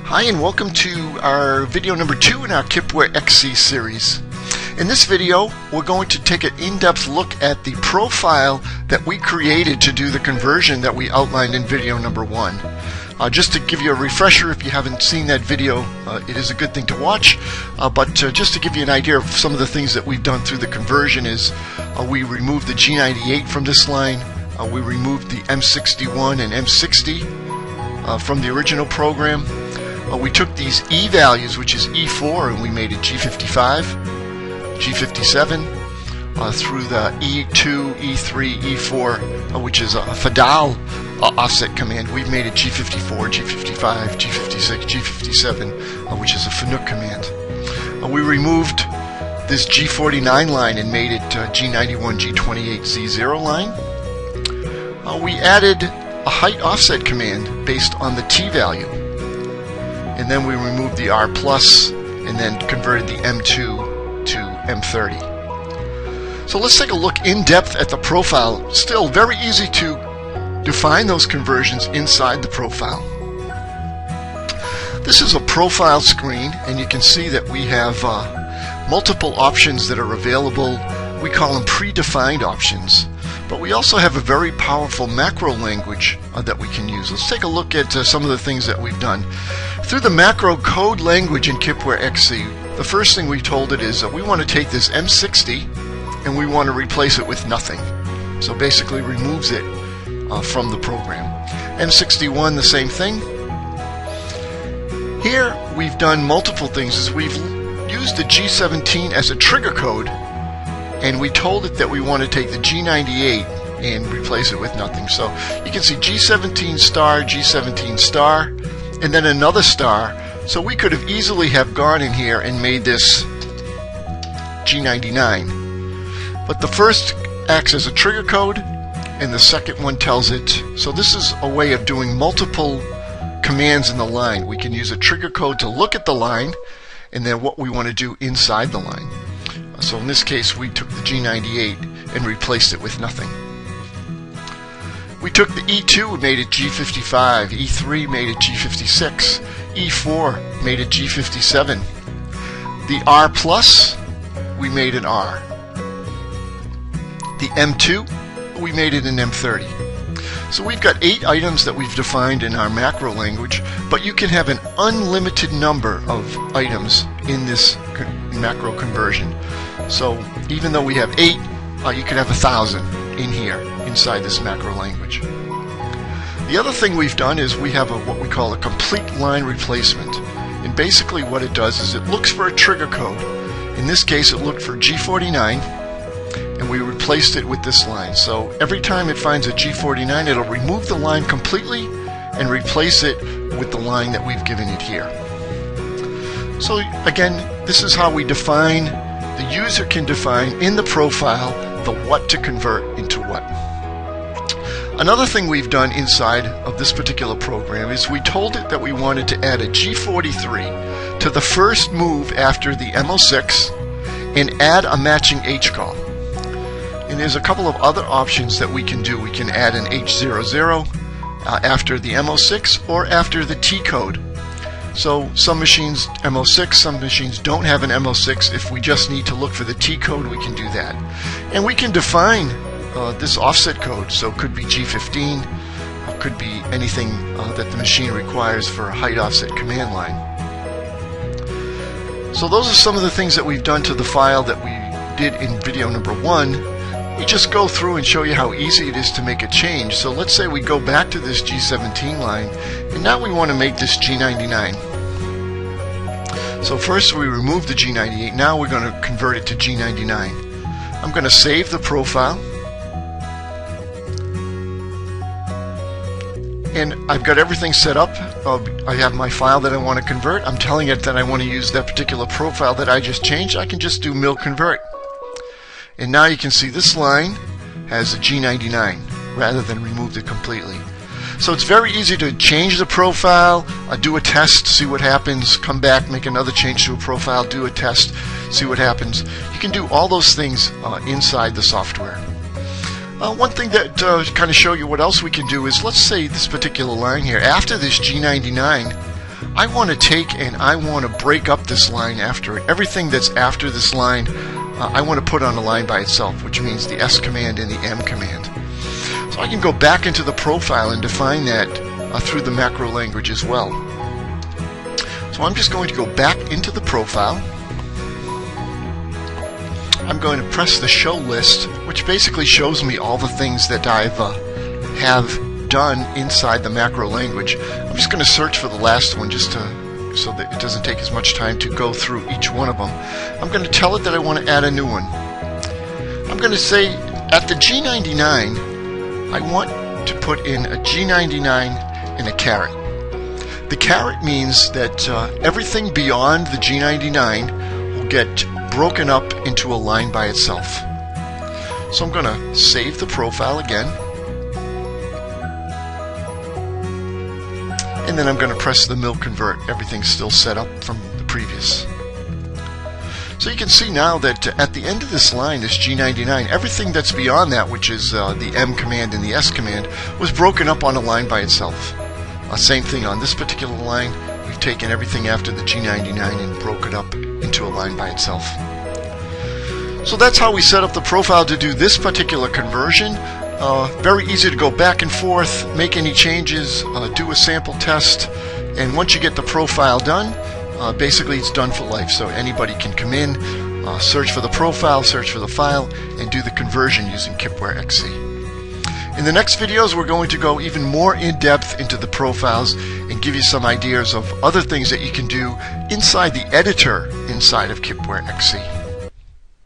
Hi and welcome to our video number 2 in our KipwareXC series. In this video we're going to take an in-depth look at the profile that we created to do the conversion that we outlined in video number 1. Just to give you a refresher, if you haven't seen that video, it is a good thing to watch, but just to give you an idea of some of the things that we've done through the conversion is we removed the G98 from this line, we removed the M61 and M60 from the original program. We took these E values, which is E4, and we made it G55, G57, through the E2, E3, E4, which is a Fidal offset command. We've made it G54, G55, G56, G57, which is a FNUC command. We removed this G49 line and made it G91, G28, Z0 line. We added a height offset command based on the T value. And then we removed the R plus and then converted the M2 to M30. So let's take a look in depth at the profile. Still very easy to define those conversions inside the profile. This is a profile screen, and you can see that we have multiple options that are available. We call them predefined options. But we also have a very powerful macro language that we can use. Let's take a look at some of the things that we've done. Through the macro code language in KipwareXC, the first thing we told it is that we want to take this M60 and we want to replace it with nothing. So basically removes it from the program. M61, the same thing. Here we've done multiple things. Is we've used the G17 as a trigger code, and we told it that we want to take the G98 and replace it with nothing. So you can see G17 star, G17 star, and then another star. So we could have easily have gone in here and made this G99. But the first acts as a trigger code, and the second one tells it. So this is a way of doing multiple commands in the line. We can use a trigger code to look at the line, and then what we want to do inside the line. So in this case we took the G98 and replaced it with nothing. We took the E2 and made it G55, E3 made it G56, E4 made it G57. The R plus, we made an R. The M2, we made it an M30. So we've got 8 items that we've defined in our macro language, but you can have an unlimited number of items in this macro conversion. So even though we have 8, you could have 1,000 in here inside this macro language. The other thing we've done is we have what we call a complete line replacement. And basically what it does is it looks for a trigger code. In this case it looked for G49, and we replaced it with this line. So every time it finds a G49, it'll remove the line completely and replace it with the line that we've given it here. So again, this is how we define, the user can define in the profile the what to convert into what. Another thing we've done inside of this particular program is we told it that we wanted to add a G43 to the first move after the M06 and add a matching H call. And there's a couple of other options that we can do. We can add an H00 after the M06 or after the T code. So some machines M06, some machines don't have an M06. If we just need to look for the T code, we can do that. And we can define this offset code. So it could be G15, could be anything that the machine requires for a height offset command line. So those are some of the things that we've done to the file that we did in video number 1. We just go through and show you how easy it is to make a change. So let's say we go back to this G17 line, and now we want to make this G99. So first we remove the G98, now we're going to convert it to G99. I'm going to save the profile, and I've got everything set up. I have my file that I want to convert. I'm telling it that I want to use that particular profile that I just changed. I can just do mil convert. And now you can see this line has a G99 rather than removed it completely. So it's very easy to change the profile, do a test, see what happens, come back, make another change to a profile, do a test, see what happens. You can do all those things inside the software. One thing that kind of show you what else we can do is, let's say this particular line here, after this G99, I want to take and I want to break up this line after it. Everything that's after this line, I want to put on a line by itself, which means the S command and the M command. So I can go back into the profile and define that through the macro language as well. So I'm just going to go back into the profile. I'm going to press the show list, which basically shows me all the things that I've have done inside the macro language. I'm just going to search for the last one just so that it doesn't take as much time to go through each one of them. I'm going to tell it that I want to add a new one. I'm going to say at the G99 I want to put in a G99 and a caret. The caret means that everything beyond the G99 will get broken up into a line by itself. So I'm going to save the profile again, and then I'm going to press the mil convert. Everything's still set up from the previous. So you can see now that at the end of this line, this G99, everything that's beyond that, which is the M command and the S command, was broken up on a line by itself. Same thing on this particular line. We've taken everything after the G99 and broke it up into a line by itself. So that's how we set up the profile to do this particular conversion. Very easy to go back and forth, make any changes, do a sample test, and once you get the profile done, basically it's done for life. So anybody can come in, search for the profile, search for the file, and do the conversion using KipwareXC. In the next videos, we're going to go even more in depth into the profiles and give you some ideas of other things that you can do inside the editor inside of KipwareXC.